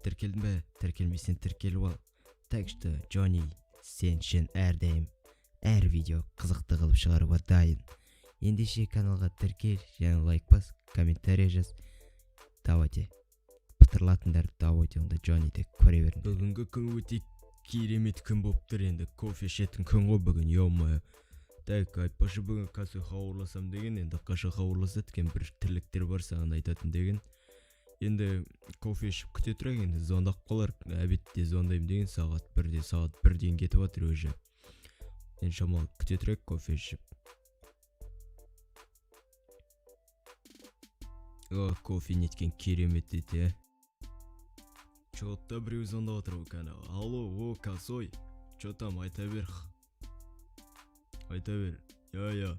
Тіркелдің бе? Тіркелмесең тіркеліп ал. Так что, Джонни, сен үшін әрдайым әр видео қызықты қылып шығаруға дайын. Ендеше каналға тіркел, және лайк бас, комментарий жаз. Давайте. Пытырлатындарды давайте онда Джонниді көре беріңдер. Бүгінгі күн өте керемет күн болып тұр енді. Кофе ішетін күн ғой бүгін, ё-моё. Так, айтпашы бүгін қасы хауырласам деген, енді қашы хауырласа деген бір тірліктер бар саған айтатын деген. Енді кофе ішіп күте тұрайық, енді звондап қалар, әбетте звондаймын деген сағат 1-ден кетіп жатыр өзі. Енді шамалы күте тұрайық кофе ішіп. Кофе неткен керемет дейді, Чотта біреу звондап отыр өкәні. Алло, косой, чо там, айта бер. Айта бер. Я.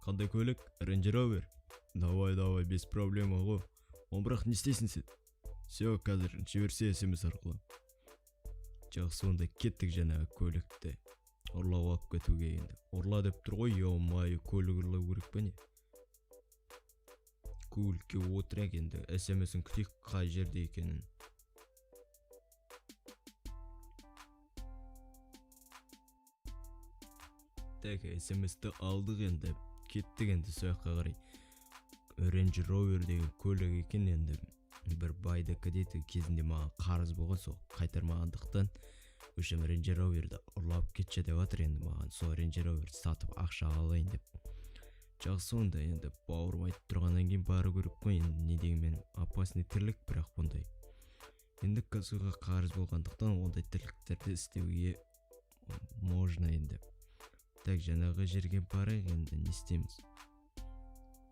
Қандай көлік? Range Rover? Давай, без проблема ғой. Он бірақ не істейсің сен? Все, қазір жіберсе SMS арқылы. Жақсы, онда кеттік жаңағы көлікті. Ұрлап алып кетуге енді. Ұрла деп тұр ғой, ё-моё, көлік ұрлау керек пе не? Көлікке отырайық енді. SMS-ін күтейік қай жерде екенін. Так, SMS-ті алдық енді. Кеттік енді сояққа қарай. Range Rover деген көлік екен енді. Бір байдікі дейді, кезінде маған қарыз болған, сол қайтармағандықтан өшім Range Rover'ді ұрлап кетші деп жатыр енді маған. Сол Range Rover'ді сатып ақша алайын деп. Жақсы, онда енді бауырым айтып тұрғаннан кейін бары көріп қой, енді не дегенмен опасный тірлік, бірақ бұндай. Енді косуға қарыз болғандықтан ондай тірліктерді істеуге можно енді. Так, жаңағы жерге барайық енді, не істейміз?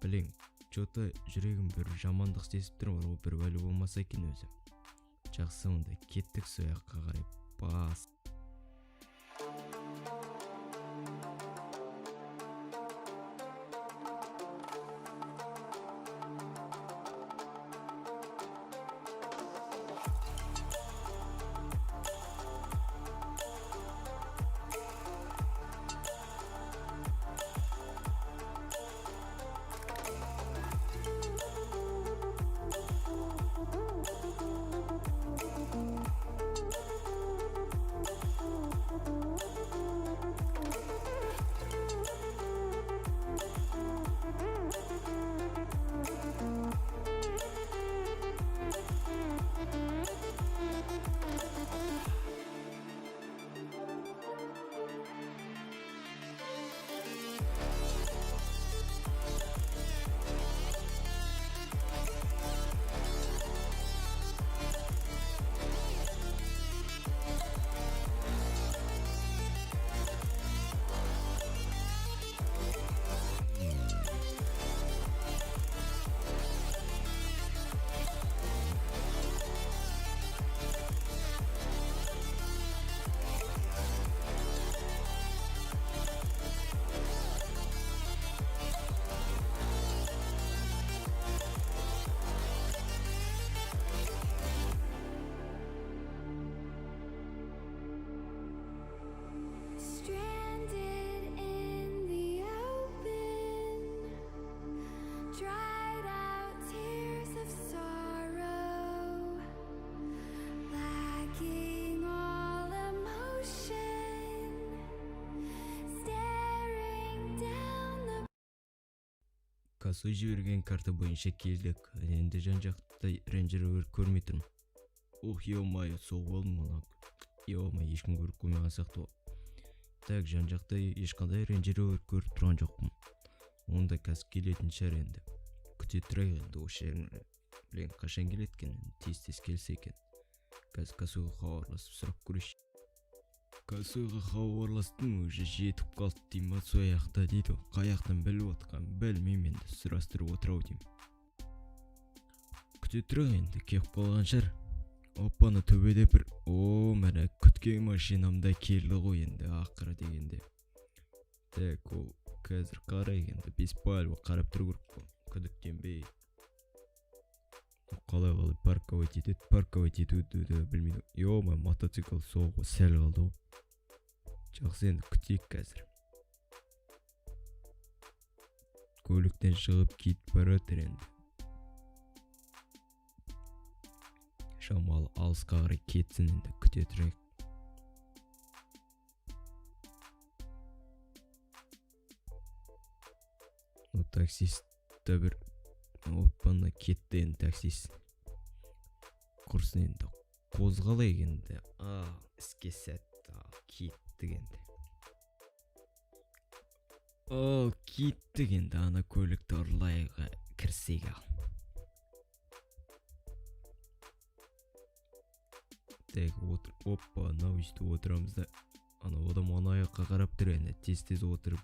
Білең, чота жүрегім бір жамандық сезіп тұр, ол бір бәле болмаса екен өзі. Жақсы, онда кеттік сояққа қарай. Бас. Косой жіберген карта бойынша келдік. Енді жан-жақта Range Rover көрмей тұрмын. Ё-моё, соғып алдым оны. Ё-моё, ешкім көріп қоймаған сияқты. Так, жан-жақта ешқандай Range Rover көріп тұрған жоқпын. Онда қазір келетін шығар енді. Күте тұрайық енді осы жеріне. Білен, қашан келеткен, тез келсе екен. Қазір косойға хабарласып сұрап көрейінші. Косойға хабарластым, уже жетіп қалды деймін, сояқта дейді. Қаяқтан біліп отқан, білмеймін енді, сұрастырып отырау деймін. Күте тұрайық енді, кеп қалған шығар. Опаны төбеде бір, міне күткен машинамда келді ғой енді, ақыры дегенде. Так, ол қазір қарайық енді, беспалево қарап тұру керек қой, күдіктенбей. Қалай парковать етуді білмейді. Ё-моё, мотоцикл соғып сәл қалды ғой. Жақсы, енді күтейік қазір. Көліктен шығып кетіп баратыр енді. Шамалы алысқа қарай кетсін, енді күте тұрайық. Таксист та бір оппана кетті енді таксист. Құрсын енді қозғалайық енді. Іске сәтті. Кеттік енді. Кеттік енді. Ана көлікті ұрлайға кірсек ал. Так, мынау үсті отырамыз да. Одан ана аяққа қарап тұр енді. Тез отырып,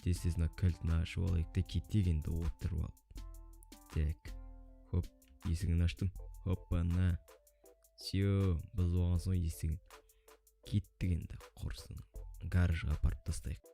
тез мына кілтін ашып алайық та кетейік енді отырып ал. Так, хоп, есігін аштым. Хоппана. Все, біз оған соң есігін. Кеттік енді, құрсын. Гаражға апарып тастайық.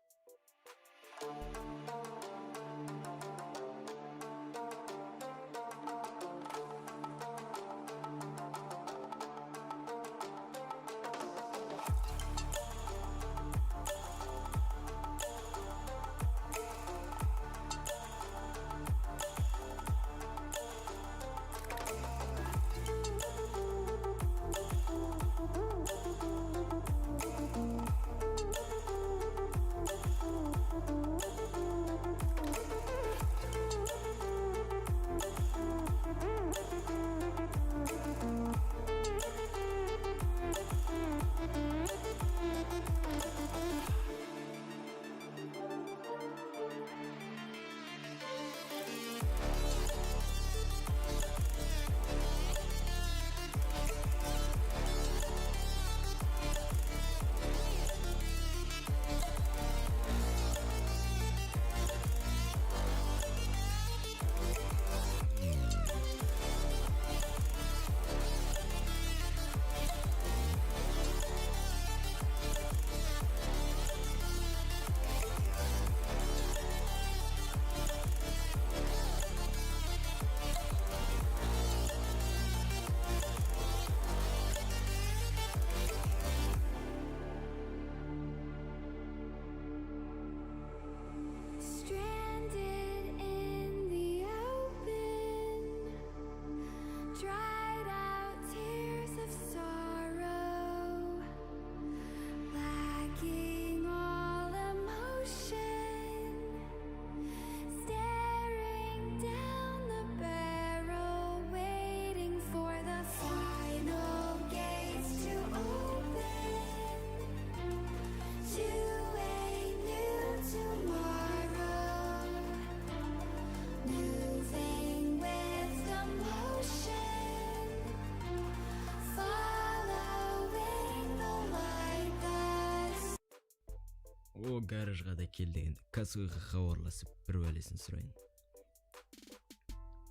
Гаражға да келді енді. Кассаға хабарласып бір бәлесін сұрайын.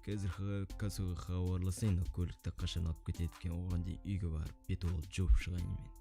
Қазір кассаға хабарласайын, көлікті қашан алып кетеді екен, оған дейін үйге барып бет алып жуып шығайын мен.